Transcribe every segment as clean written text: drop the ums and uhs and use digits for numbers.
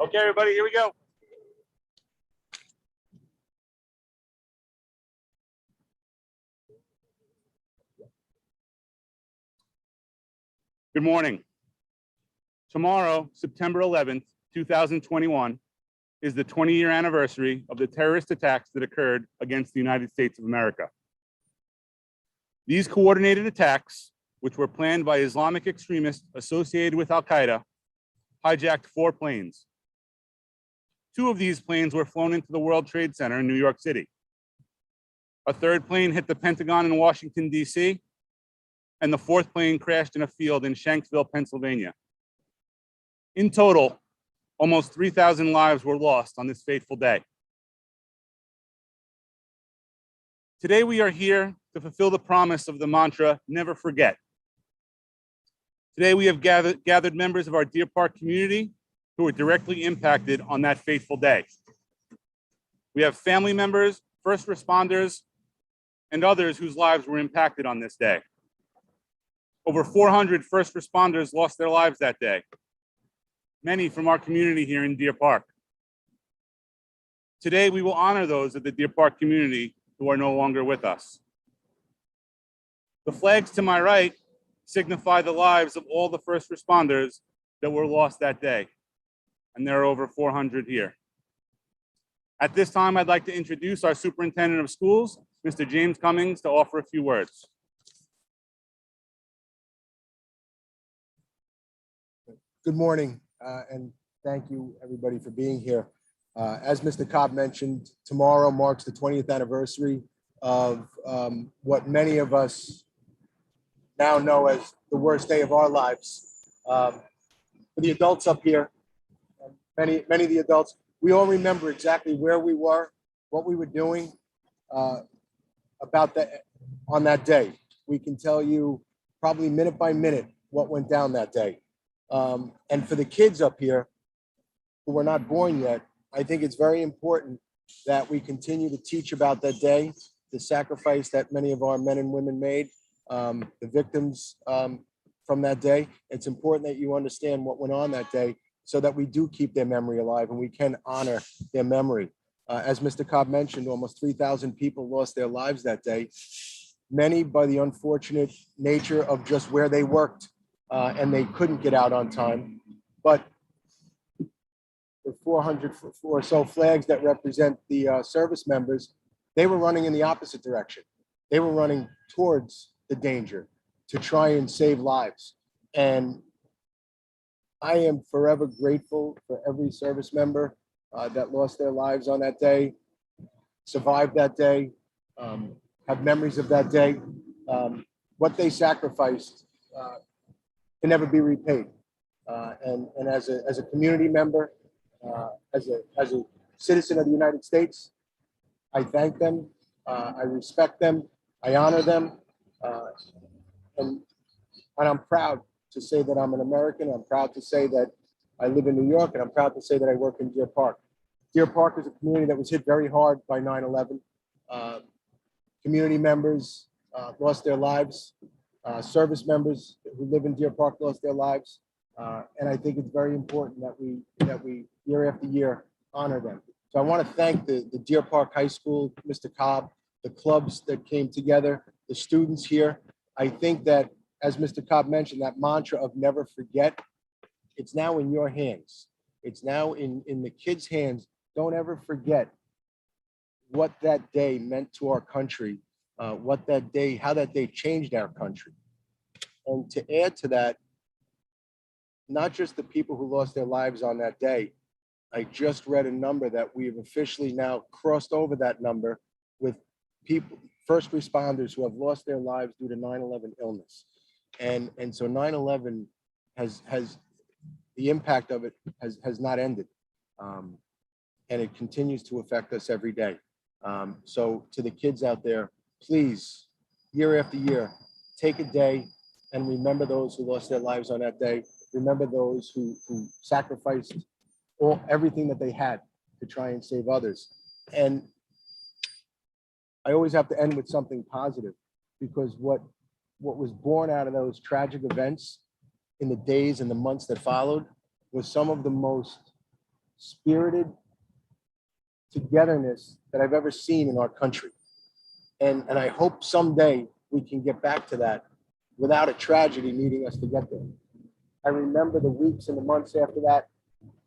Okay, everybody, here we go. Good morning. Tomorrow, September 11th, 2021, is the 20-year anniversary of the terrorist attacks that occurred against the United States of America. These coordinated attacks, which were planned by Islamic extremists associated with Al-Qaeda, hijacked 4 planes. 2 of these planes were flown into the World Trade Center in New York City. A 3rd plane hit the Pentagon in Washington, D.C., and the 4th plane crashed in a field in Shanksville, Pennsylvania. In total, almost 3,000 lives were lost on this fateful day. Today, we are here to fulfill the promise of the mantra, never forget. Today, we have gathered members of our Deer Park community who were directly impacted on that fateful day. We have family members, first responders, and others whose lives were impacted on this day. Over 400 first responders lost their lives that day, many from our community here in Deer Park. Today, we will honor those of the Deer Park community who are no longer with us. The flags to my right signify the lives of all the first responders that were lost that day, and there are over 400 here. At this time, I'd like to introduce our Superintendent of Schools, Mr. James Cummings, to offer a few words. Good morning, and thank you everybody for being here. As Mr. Cobb mentioned, tomorrow marks the 20th anniversary of what many of us now know as the worst day of our lives. For the adults up here, many of the adults, we all remember exactly where we were, what we were doing on that day. We can tell you probably minute by minute what went down that day. And for the kids up here who were not born yet, I think it's very important that we continue to teach about that day, the sacrifice that many of our men and women made, the victims from that day. It's important that you understand what went on that day so that we do keep their memory alive and we can honor their memory. As Mr. Cobb mentioned, almost 3,000 people lost their lives that day, many by the unfortunate nature of just where they worked. And they couldn't get out on time. But the 400 or so flags that represent the service members, they were running in the opposite direction. They were running towards the danger to try and save lives. And I am forever grateful for every service member that lost their lives on that day, survived that day, have memories of that day. What they sacrificed can never be repaid. And as a community member, as a citizen of the United States, I thank them, I respect them, I honor them, and I'm proud to say that I'm an American. I'm proud to say that I live in New York, and I'm proud to say that I work in Deer Park. Deer Park is a community that was hit very hard by 9/11. Community members lost their lives. Service members who live in Deer Park lost their lives, and I think it's very important that we year after year honor them. So I want to thank the Deer Park High School, Mr. Cobb, the clubs that came together, the students here. I think that, as Mr. Cobb mentioned, that mantra of never forget, it's now in your hands. It's now in the kids' hands. Don't ever forget what that day meant to our country. How that day changed our country. And to add to that, not just the people who lost their lives on that day, I just read a number that we have officially now crossed over that number with people, first responders who have lost their lives due to 9/11 illness. And so 9/11 has the impact of it has not ended. And it continues to affect us every day. So to the kids out there, please, year after year, take a day and remember those who lost their lives on that day. Remember those who sacrificed everything that they had to try and save others. And I always have to end with something positive, because what was born out of those tragic events in the days and the months that followed was some of the most spirited togetherness that I've ever seen in our country. And I hope someday we can get back to that without a tragedy needing us to get there. I remember the weeks and the months after that,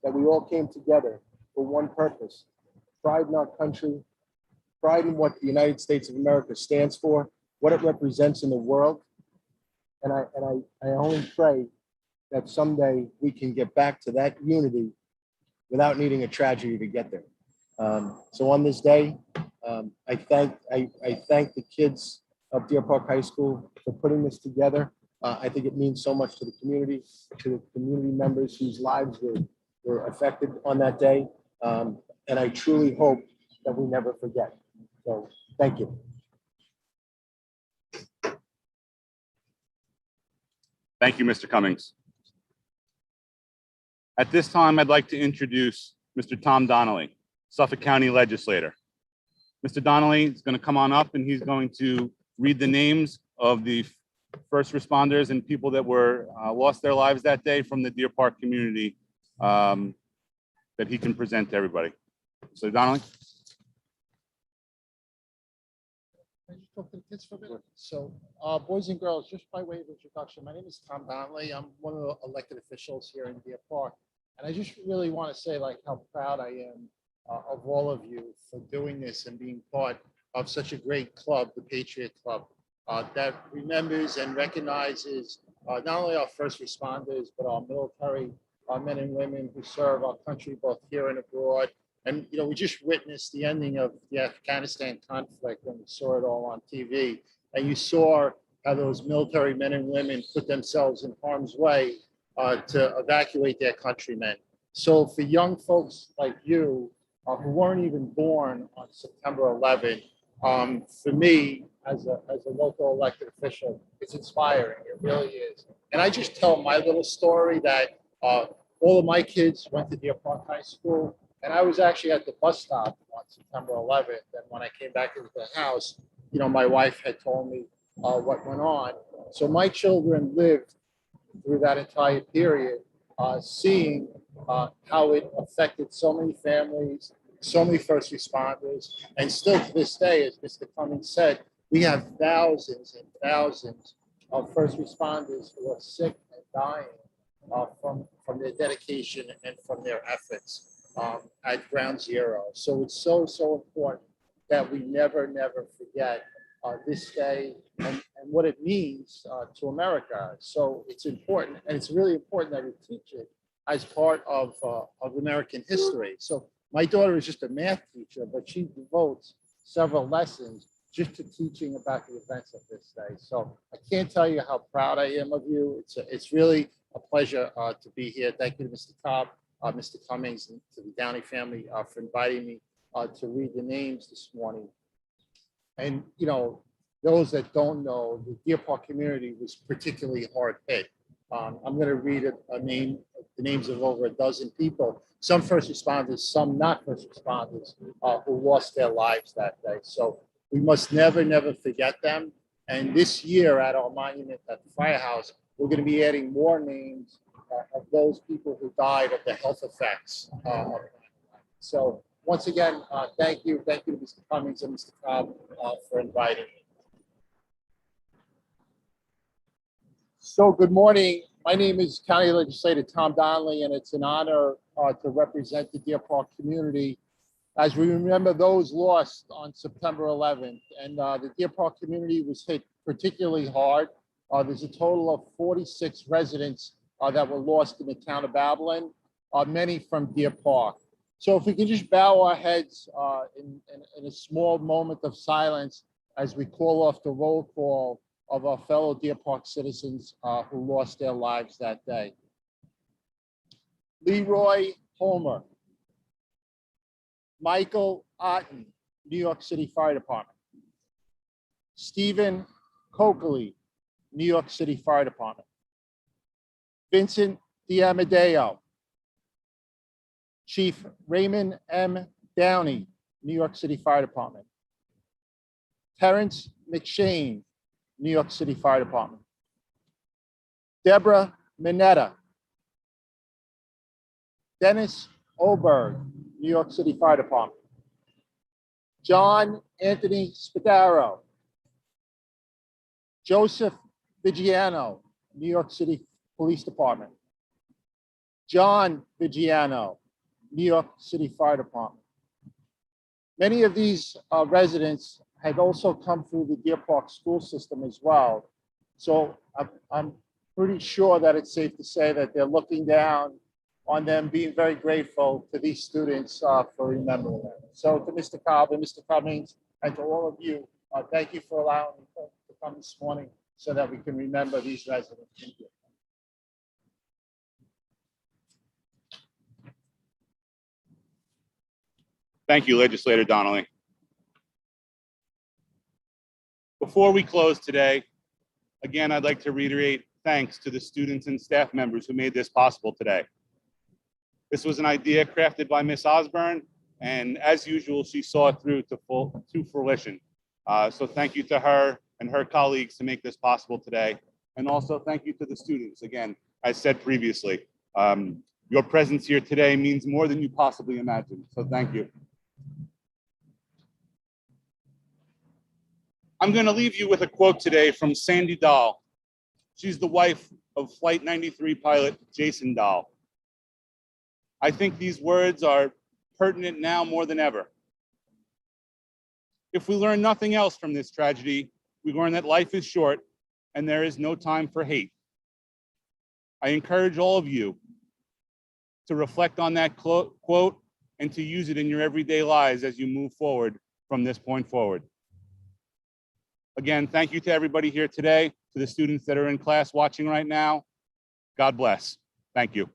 that we all came together for one purpose: pride in our country, pride in what the United States of America stands for, what it represents in the world. And I only pray that someday we can get back to that unity without needing a tragedy to get there. So on this day, I thank the kids of Deer Park High School for putting this together. I think it means so much to the community members whose lives were affected on that day. And I truly hope that we never forget. So thank you. Thank you, Mr. Cummings. At this time, I'd like to introduce Mr. Tom Donnelly, Suffolk County Legislator. Mr. Donnelly is going to come on up and he's going to read the names of the first responders and people that were lost their lives that day from the Deer Park community that he can present to everybody. So Donnelly. Can I just talk to the kids for a minute? So, boys and girls, just by way of introduction, my name is Tom Donnelly. I'm one of the elected officials here in Deer Park. And I just really want to say like how proud I am of all of you for doing this and being part of such a great club, the Patriot Club, that remembers and recognizes not only our first responders, but our military men and women who serve our country both here and abroad. And, you know, we just witnessed the ending of the Afghanistan conflict when we saw it all on TV. And you saw how those military men and women put themselves in harm's way to evacuate their countrymen. So for young folks like you who weren't even born on September 11th, for me as a local elected official, it's inspiring. It really is. And I just tell my little story that all of my kids went to Deer Park High School. And I was actually at the bus stop on September 11th. And when I came back into the house, you know, my wife had told me what went on. So my children lived through that entire period, seeing how it affected so many families, so many first responders. And still to this day, as Mr. Cummings said, we have thousands and thousands of first responders who are sick and dying from their dedication and from their efforts. At ground zero. So it's so important that we never forget this day and what it means to America. So it's important, and it's really important that we teach it as part of American history. So my daughter is just a math teacher, but she devotes several lessons just to teaching about the events of this day. So I can't tell you how proud I am of you. It's really a pleasure to be here. Thank you to Mr. Cobb, Mr. Cummings, and to the Downey family for inviting me to read the names this morning. And, you know, those that don't know, the Deer Park community was particularly hard hit. I'm going to read the names of over a dozen people, some first responders, some not first responders, who lost their lives that day. So we must never forget them. And this year at our monument at the firehouse, we're going to be adding more names of those people who died of the health effects of 9/11. So once again, thank you to Mr. Cummings and Mr. Cobb for inviting me. So good morning. My name is County Legislator Tom Donnelly, and it's an honor to represent the Deer Park community as we remember those lost on September 11th. And the Deer Park community was hit particularly hard. There's a total of 46 residents that were lost in the town of Babylon, many from Deer Park. So if we can just bow our heads in a small moment of silence as we call off the roll call of our fellow Deer Park citizens who lost their lives that day. Leroy Homer, Michael Otten, New York City Fire Department. Stephen Coakley, New York City Fire Department. Vincent D'Amadeo, Chief Raymond M. Downey, New York City Fire Department. Terrence McShane, New York City Fire Department. Deborah Minetta. Dennis Oberg, New York City Fire Department. John Anthony Spadaro. Joseph Vigiano, New York City Police Department. John Vigiano, New York City Fire Department. Many of these residents had also come through the Deer Park school system as well. So I'm pretty sure that it's safe to say that they're looking down on them, being very grateful to these students for remembering them. So to Mr. Cobb and Mr. Cummings, and to all of you, thank you for allowing me to come this morning so that we can remember these residents. Thank you. Thank you, Legislator Donnelly. Before we close today, again, I'd like to reiterate thanks to the students and staff members who made this possible today. This was an idea crafted by Ms. Osborne, and as usual, she saw it through to fruition. So thank you to her and her colleagues to make this possible today. And also thank you to the students. Again, as said previously, your presence here today means more than you possibly imagined. So thank you. I'm going to leave you with a quote today from Sandy Dahl. She's the wife of Flight 93 pilot Jason Dahl. I think these words are pertinent now more than ever. If we learn nothing else from this tragedy, we learn that life is short and there is no time for hate. I encourage all of you to reflect on that quote and to use it in your everyday lives as you move forward from this point forward. Again, thank you to everybody here today, to the students that are in class watching right now. God bless. Thank you.